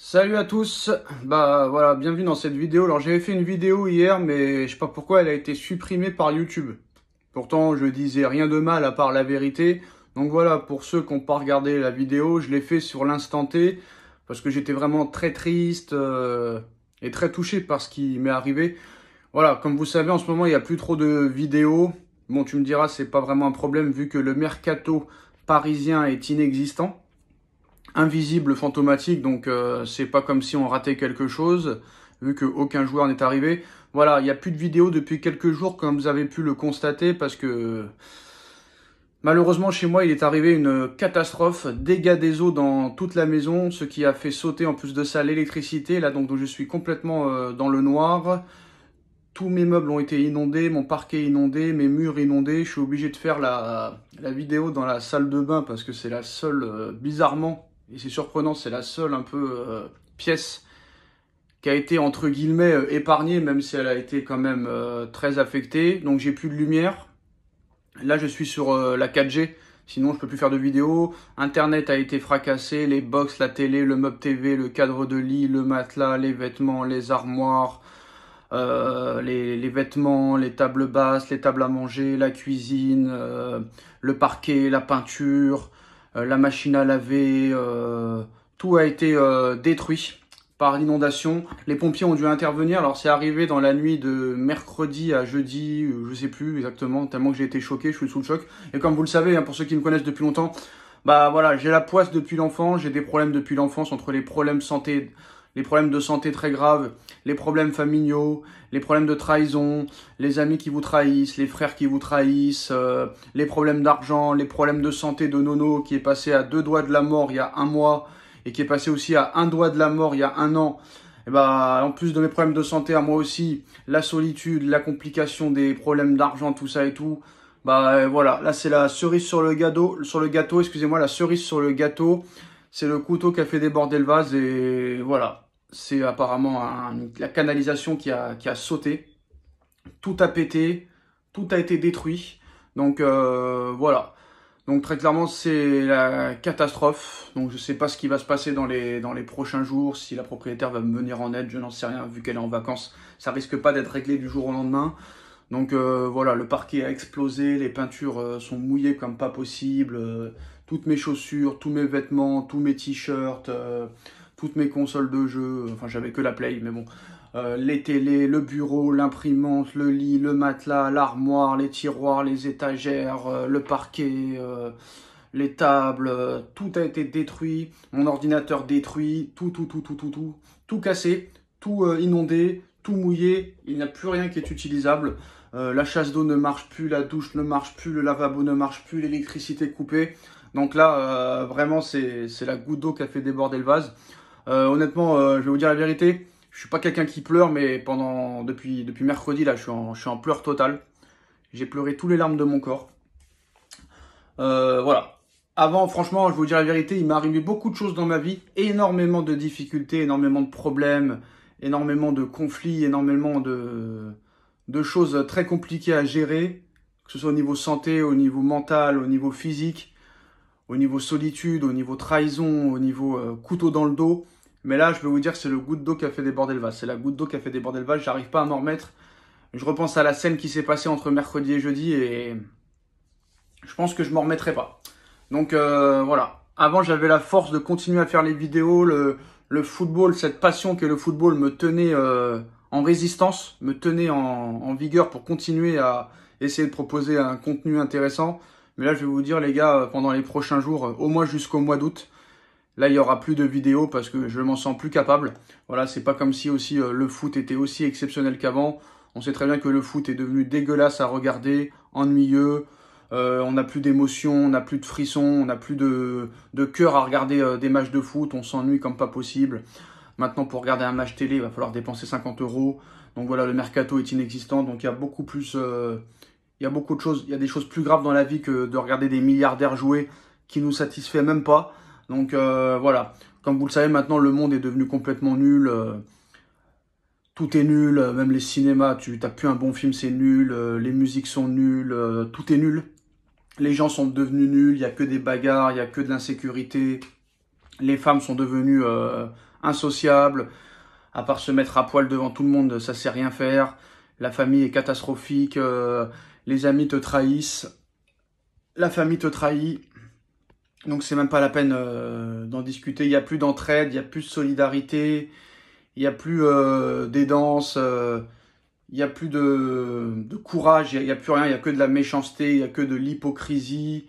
Salut à tous, bah voilà, bienvenue dans cette vidéo. Alors j'avais fait une vidéo hier, mais je sais pas pourquoi elle a été supprimée par YouTube. Pourtant je disais rien de mal à part la vérité. Donc voilà, pour ceux qui n'ont pas regardé la vidéo, je l'ai fait sur l'instant T, parce que j'étais vraiment très triste et très touché par ce qui m'est arrivé. Voilà, comme vous savez, en ce moment il n'y a plus trop de vidéos. Bon, tu me diras, c'est pas vraiment un problème vu que le mercato parisien est inexistant, invisible, fantomatique, donc c'est pas comme si on ratait quelque chose, vu qu'aucun joueur n'est arrivé. Voilà, il n'y a plus de vidéos depuis quelques jours, comme vous avez pu le constater, parce que malheureusement chez moi il est arrivé une catastrophe, dégâts des eaux dans toute la maison, ce qui a fait sauter en plus de ça l'électricité, là donc je suis complètement dans le noir. Tous mes meubles ont été inondés, mon parquet inondé, mes murs inondés. Je suis obligé de faire la vidéo dans la salle de bain parce que c'est la seule, bizarrement, et c'est surprenant, c'est la seule un peu pièce qui a été entre guillemets épargnée, même si elle a été quand même très affectée. Donc j'ai plus de lumière. Là je suis sur la 4G, sinon je peux plus faire de vidéo. Internet a été fracassé, les box, la télé, le meuble TV, le cadre de lit, le matelas, les vêtements, les armoires. Les vêtements, les tables basses, les tables à manger, la cuisine, le parquet, la peinture, la machine à laver, tout a été détruit par l'inondation. Les pompiers ont dû intervenir. Alors c'est arrivé dans la nuit de mercredi à jeudi, je sais plus exactement, tellement que j'ai été choqué, je suis sous le choc. Et comme vous le savez, hein, pour ceux qui me connaissent depuis longtemps, bah voilà, j'ai la poisse depuis l'enfance, j'ai des problèmes depuis l'enfance entre les problèmes santé, les problèmes de santé très graves, les problèmes familiaux, les problèmes de trahison, les amis qui vous trahissent, les frères qui vous trahissent, les problèmes d'argent, les problèmes de santé de Nono qui est passé à 2 doigts de la mort il y a un mois et qui est passé aussi à 1 doigt de la mort il y a un an. Et bah, en plus de mes problèmes de santé à moi aussi, la solitude, la complication des problèmes d'argent, tout ça et tout. Bah voilà, là c'est la cerise sur le gâteau, excusez-moi, la cerise sur le gâteau. C'est le couteau qui a fait déborder le vase et voilà. C'est apparemment la canalisation qui a sauté. Tout a pété, tout a été détruit. Donc voilà. Donc très clairement c'est la catastrophe. Donc je sais pas ce qui va se passer dans les prochains jours, si la propriétaire va me venir en aide, je n'en sais rien vu qu'elle est en vacances. Ça risque pas d'être réglé du jour au lendemain. Donc voilà, le parquet a explosé, les peintures sont mouillées comme pas possible, toutes mes chaussures, tous mes vêtements, tous mes t-shirts, toutes mes consoles de jeu, enfin j'avais que la Play, mais bon, les télés, le bureau, l'imprimante, le lit, le matelas, l'armoire, les tiroirs, les étagères, le parquet, les tables, tout a été détruit, mon ordinateur détruit, tout cassé, tout inondé, tout mouillé, il n'y a plus rien qui est utilisable. La chasse d'eau ne marche plus, la douche ne marche plus, le lavabo ne marche plus, l'électricité est coupée. Donc là, vraiment, c'est la goutte d'eau qui a fait déborder le vase. Honnêtement, je vais vous dire la vérité, je suis pas quelqu'un qui pleure, mais depuis mercredi, là, je suis en pleurs total. J'ai pleuré tous les larmes de mon corps. Voilà. Avant, franchement, je vais vous dire la vérité, il m'est arrivé beaucoup de choses dans ma vie, énormément de difficultés, énormément de problèmes, énormément de conflits, énormément de choses très compliquées à gérer, que ce soit au niveau santé, au niveau mental, au niveau physique, au niveau solitude, au niveau trahison, au niveau couteau dans le dos. Mais là, je vais vous dire que c'est le goutte d'eau qui a fait déborder le vase. C'est la goutte d'eau qui a fait déborder le vase, j'arrive pas à m'en remettre. Je repense à la scène qui s'est passée entre mercredi et jeudi et je pense que je m'en remettrai pas. Donc voilà. Avant, j'avais la force de continuer à faire les vidéos, le football, cette passion que le football me tenait en résistance, me tenait en vigueur pour continuer à essayer de proposer un contenu intéressant. Mais là, je vais vous dire, les gars, pendant les prochains jours, au moins jusqu'au mois d'août, là, il y aura plus de vidéos parce que je m'en sens plus capable. Voilà, c'est pas comme si aussi le foot était aussi exceptionnel qu'avant. On sait très bien que le foot est devenu dégueulasse à regarder, ennuyeux. On n'a plus d'émotion, on n'a plus de frissons, on n'a plus de cœur à regarder des matchs de foot. On s'ennuie comme pas possible. Maintenant, pour regarder un match télé, il va falloir dépenser 50 euros. Donc voilà, le mercato est inexistant. Donc il y a beaucoup plus, il y a beaucoup de choses, il y a des choses plus graves dans la vie que de regarder des milliardaires jouer qui nous satisfait même pas. Donc voilà, comme vous le savez maintenant, le monde est devenu complètement nul. Tout est nul, même les cinémas, tu n'as plus un bon film, c'est nul. Les musiques sont nulles, tout est nul. Les gens sont devenus nuls, il n'y a que des bagarres, il n'y a que de l'insécurité. Les femmes sont devenues insociable. À part se mettre à poil devant tout le monde, ça sait rien faire. La famille est catastrophique. Les amis te trahissent. La famille te trahit. Donc c'est même pas la peine d'en discuter. Il n'y a plus d'entraide, il n'y a plus de solidarité, il n'y a plus d'aidance, il n'y a plus de courage, il n'y a plus rien, il n'y a que de la méchanceté, il n'y a que de l'hypocrisie,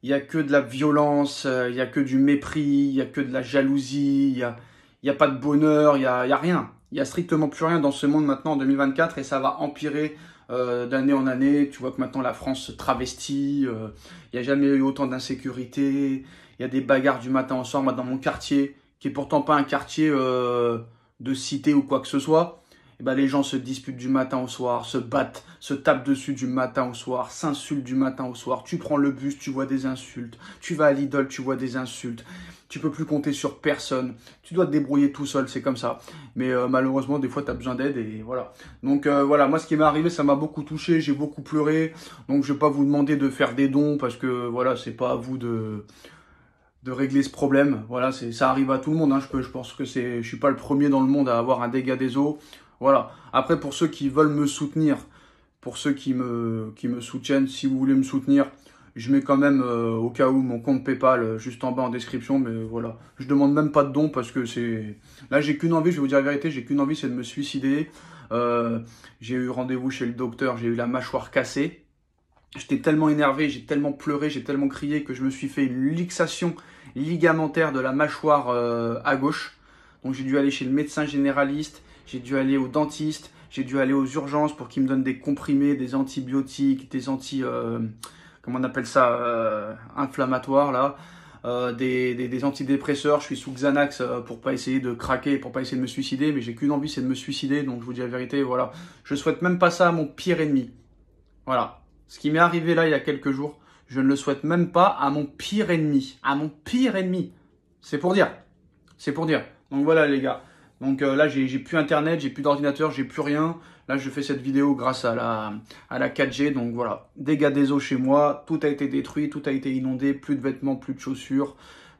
il n'y a que de la violence, il n'y a que du mépris, il n'y a que de la jalousie, il y a pas de bonheur, il y a rien. Il n'y a strictement plus rien dans ce monde maintenant en 2024 et ça va empirer d'année en année. Tu vois que maintenant la France se travestit, il n'y a jamais eu autant d'insécurité, il y a des bagarres du matin au soir. Moi dans mon quartier, qui est pourtant pas un quartier de cité ou quoi que ce soit, eh ben, les gens se disputent du matin au soir, se battent, se tapent dessus du matin au soir, s'insultent du matin au soir. Tu prends le bus, tu vois des insultes. Tu vas à Lidl, tu vois des insultes. Tu peux plus compter sur personne. Tu dois te débrouiller tout seul, c'est comme ça. Mais malheureusement, des fois, tu as besoin d'aide et voilà. Donc voilà, moi, ce qui m'est arrivé, ça m'a beaucoup touché. J'ai beaucoup pleuré. Donc, je vais pas vous demander de faire des dons parce que voilà, c'est pas à vous de régler ce problème. Voilà, ça arrive à tout le monde. Hein. Je pense que je suis pas le premier dans le monde à avoir un dégât des eaux. Voilà. Après, pour ceux qui veulent me soutenir, pour ceux qui me soutiennent, si vous voulez me soutenir, je mets quand même au cas où mon compte PayPal juste en bas en description. Mais voilà, je demande même pas de dons parce que c'est... Là, j'ai qu'une envie, je vais vous dire la vérité, j'ai qu'une envie, c'est de me suicider. J'ai eu rendez-vous chez le docteur, j'ai eu la mâchoire cassée. J'étais tellement énervé, j'ai tellement pleuré, j'ai tellement crié que je me suis fait une luxation ligamentaire de la mâchoire à gauche. Donc j'ai dû aller chez le médecin généraliste, j'ai dû aller au dentiste, j'ai dû aller aux urgences pour qu'il me donne des comprimés, des antibiotiques, des comment on appelle ça, inflammatoires là, des antidépresseurs. Je suis sous Xanax pour pas essayer de craquer, pour pas essayer de me suicider, mais j'ai qu'une envie, c'est de me suicider. Donc je vous dis la vérité, voilà, je souhaite même pas ça à mon pire ennemi. Voilà. Ce qui m'est arrivé là il y a quelques jours, je ne le souhaite même pas à mon pire ennemi. À mon pire ennemi. C'est pour dire. C'est pour dire. Donc voilà les gars. Donc là j'ai plus internet, j'ai plus d'ordinateur, j'ai plus rien. Là je fais cette vidéo grâce à la 4G. Donc voilà. Dégâts des eaux chez moi. Tout a été détruit, tout a été inondé. Plus de vêtements, plus de chaussures.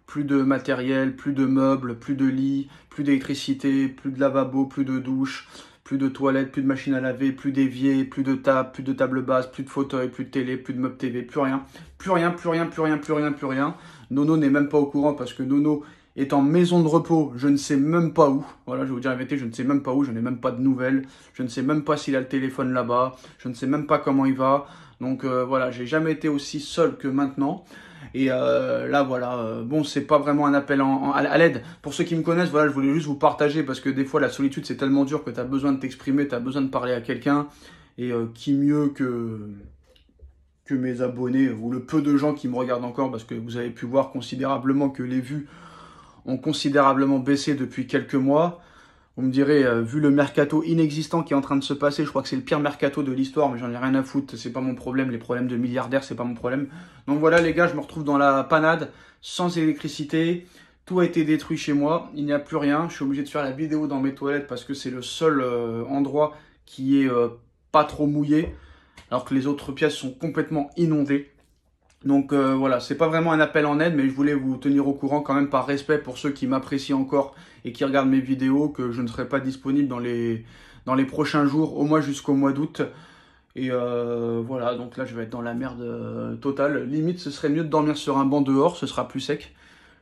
Plus de matériel, plus de meubles, plus de lits, plus d'électricité, plus de lavabo, plus de douche. Plus de toilettes, plus de machines à laver, plus d'évier, plus de table, plus de table basse, plus de fauteuil, plus de télé, plus de meubles TV, plus rien. Plus rien, plus rien, plus rien, plus rien, plus rien. Nono n'est même pas au courant parce que Nono est en maison de repos, je ne sais même pas où. Voilà, je vais vous dire la vérité, je ne sais même pas où, je n'ai même pas de nouvelles. Je ne sais même pas s'il a le téléphone là-bas. Je ne sais même pas comment il va. Donc voilà, j'ai jamais été aussi seul que maintenant. Et là voilà, bon c'est pas vraiment un appel à l'aide. Pour ceux qui me connaissent, voilà, je voulais juste vous partager parce que des fois la solitude c'est tellement dur que tu as besoin de t'exprimer, tu as besoin de parler à quelqu'un. Et qui mieux que mes abonnés ou le peu de gens qui me regardent encore, parce que vous avez pu voir considérablement que les vues ont considérablement baissé depuis quelques mois. Vous me direz, vu le mercato inexistant qui est en train de se passer, je crois que c'est le pire mercato de l'histoire, mais j'en ai rien à foutre, c'est pas mon problème, les problèmes de milliardaires, c'est pas mon problème. Donc voilà les gars, je me retrouve dans la panade, sans électricité, tout a été détruit chez moi, il n'y a plus rien, je suis obligé de faire la vidéo dans mes toilettes parce que c'est le seul endroit qui est pas trop mouillé, alors que les autres pièces sont complètement inondées. Donc voilà, c'est pas vraiment un appel en aide, mais je voulais vous tenir au courant quand même par respect pour ceux qui m'apprécient encore et qui regardent mes vidéos, que je ne serai pas disponible dans les prochains jours, au moins jusqu'au mois d'août. Et voilà, donc là je vais être dans la merde totale. Limite, ce serait mieux de dormir sur un banc dehors, ce sera plus sec,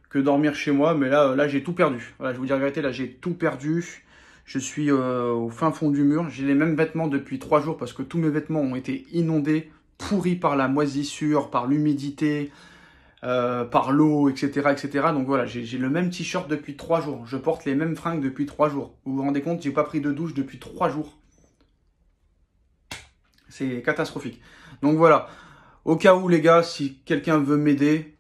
que dormir chez moi. Mais là j'ai tout perdu. Voilà, je vais vous dire la vérité, là j'ai tout perdu. Je suis au fin fond du mur. J'ai les mêmes vêtements depuis 3 jours parce que tous mes vêtements ont été inondés, pourris par la moisissure, par l'humidité, par l'eau, etc., etc. Donc voilà, j'ai le même t-shirt depuis 3 jours. Je porte les mêmes fringues depuis 3 jours. Vous vous rendez compte, j'ai pas pris de douche depuis 3 jours. C'est catastrophique. Donc voilà, au cas où les gars, si quelqu'un veut m'aider,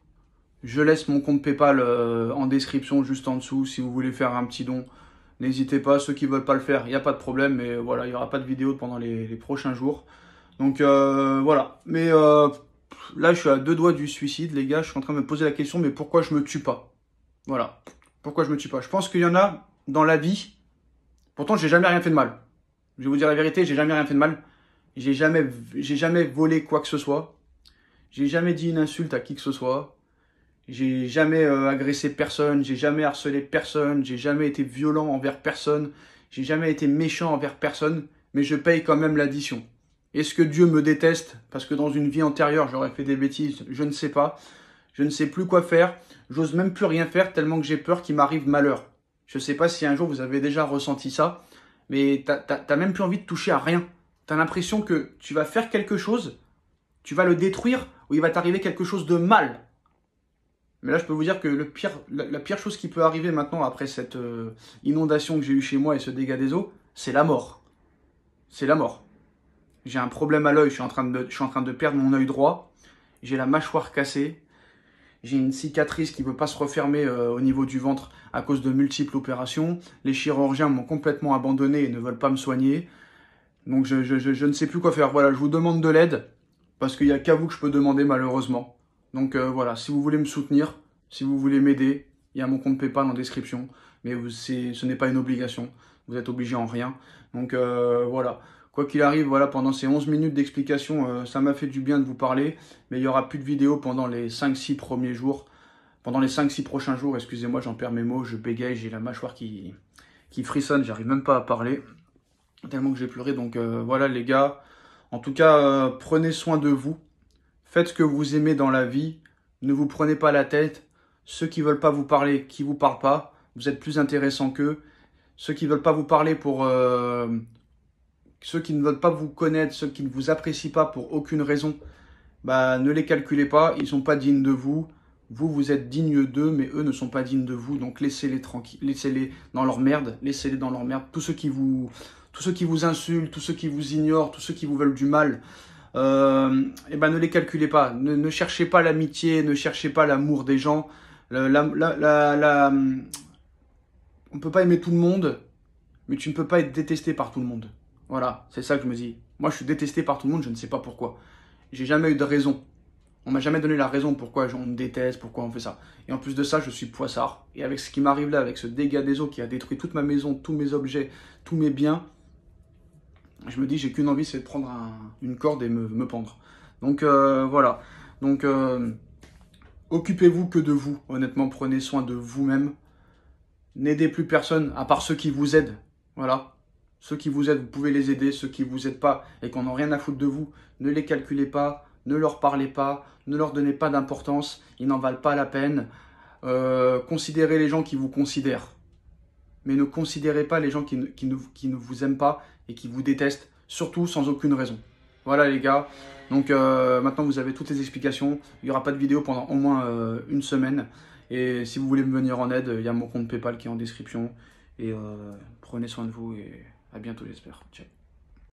je laisse mon compte PayPal en description juste en dessous. Si vous voulez faire un petit don, n'hésitez pas. Ceux qui veulent pas le faire, il n'y a pas de problème. Mais voilà, il n'y aura pas de vidéo pendant les prochains jours. Donc voilà, mais là je suis à 2 doigts du suicide les gars, je suis en train de me poser la question, mais pourquoi je me tue pas? Voilà, pourquoi je me tue pas? Je pense qu'il y en a dans la vie, pourtant j'ai jamais rien fait de mal. Je vais vous dire la vérité, j'ai jamais rien fait de mal. J'ai jamais volé quoi que ce soit. J'ai jamais dit une insulte à qui que ce soit. J'ai jamais agressé personne, j'ai jamais harcelé personne, j'ai jamais été violent envers personne, j'ai jamais été méchant envers personne, mais je paye quand même l'addition. Est-ce que Dieu me déteste parce que dans une vie antérieure j'aurais fait des bêtises? Je ne sais pas. Je ne sais plus quoi faire. J'ose même plus rien faire tellement que j'ai peur qu'il m'arrive malheur. Je ne sais pas si un jour vous avez déjà ressenti ça, mais t'as même plus envie de toucher à rien. T'as l'impression que tu vas faire quelque chose, tu vas le détruire, ou il va t'arriver quelque chose de mal. Mais là, je peux vous dire que la pire chose qui peut arriver maintenant, après cette inondation que j'ai eue chez moi et ce dégât des eaux, c'est la mort. C'est la mort. J'ai un problème à l'œil, je suis en train de perdre mon œil droit. J'ai la mâchoire cassée. J'ai une cicatrice qui ne veut pas se refermer au niveau du ventre à cause de multiples opérations. Les chirurgiens m'ont complètement abandonné et ne veulent pas me soigner. Donc je ne sais plus quoi faire. Voilà, je vous demande de l'aide parce qu'il n'y a qu'à vous que je peux demander malheureusement. Donc voilà, si vous voulez me soutenir, si vous voulez m'aider, il y a mon compte PayPal en description. Mais ce n'est pas une obligation. Vous êtes obligé en rien. Donc voilà. Quoi qu'il arrive, voilà, pendant ces 11 minutes d'explication, ça m'a fait du bien de vous parler. Mais il n'y aura plus de vidéos pendant les 5-6 premiers jours. Pendant les 5-6 prochains jours, excusez-moi, j'en perds mes mots, je bégaye, j'ai la mâchoire qui frissonne, j'arrive même pas à parler. Tellement que j'ai pleuré, donc voilà les gars. En tout cas, prenez soin de vous. Faites ce que vous aimez dans la vie. Ne vous prenez pas la tête. Ceux qui veulent pas vous parler, qui vous parlent pas, vous êtes plus intéressant qu'eux. Ceux qui veulent pas vous parler pour... ceux qui ne veulent pas vous connaître, ceux qui ne vous apprécient pas pour aucune raison, bah, ne les calculez pas, ils ne sont pas dignes de vous. Vous, vous êtes digne d'eux, mais eux ne sont pas dignes de vous. Donc laissez-les tranquilles, laissez-les dans leur merde, laissez-les dans leur merde. Tous ceux qui vous insultent, tous ceux qui vous ignorent, tous ceux qui vous veulent du mal, et ben ne les calculez pas. Ne cherchez pas l'amitié, ne cherchez pas l'amour des gens. On ne peut pas aimer tout le monde, mais tu ne peux pas être détesté par tout le monde. Voilà, c'est ça que je me dis. Moi, je suis détesté par tout le monde, je ne sais pas pourquoi. J'ai jamais eu de raison. On m'a jamais donné la raison pourquoi on me déteste, pourquoi on fait ça. Et en plus de ça, je suis poissard. Et avec ce qui m'arrive là, avec ce dégât des eaux qui a détruit toute ma maison, tous mes objets, tous mes biens, je me dis, j'ai qu'une envie, c'est de prendre une corde et me pendre. Donc voilà. Donc occupez-vous que de vous. Honnêtement, prenez soin de vous-même. N'aidez plus personne, à part ceux qui vous aident. Voilà. Ceux qui vous aident, vous pouvez les aider. Ceux qui ne vous aident pas et qu'on n'a rien à foutre de vous, ne les calculez pas, ne leur parlez pas, ne leur donnez pas d'importance. Ils n'en valent pas la peine. Considérez les gens qui vous considèrent. Mais ne considérez pas les gens qui ne vous aiment pas et qui vous détestent, surtout sans aucune raison. Voilà les gars. Donc maintenant vous avez toutes les explications. Il n'y aura pas de vidéo pendant au moins une semaine. Et si vous voulez me venir en aide, il y a mon compte PayPal qui est en description. Et prenez soin de vous et à bientôt j'espère. Ciao.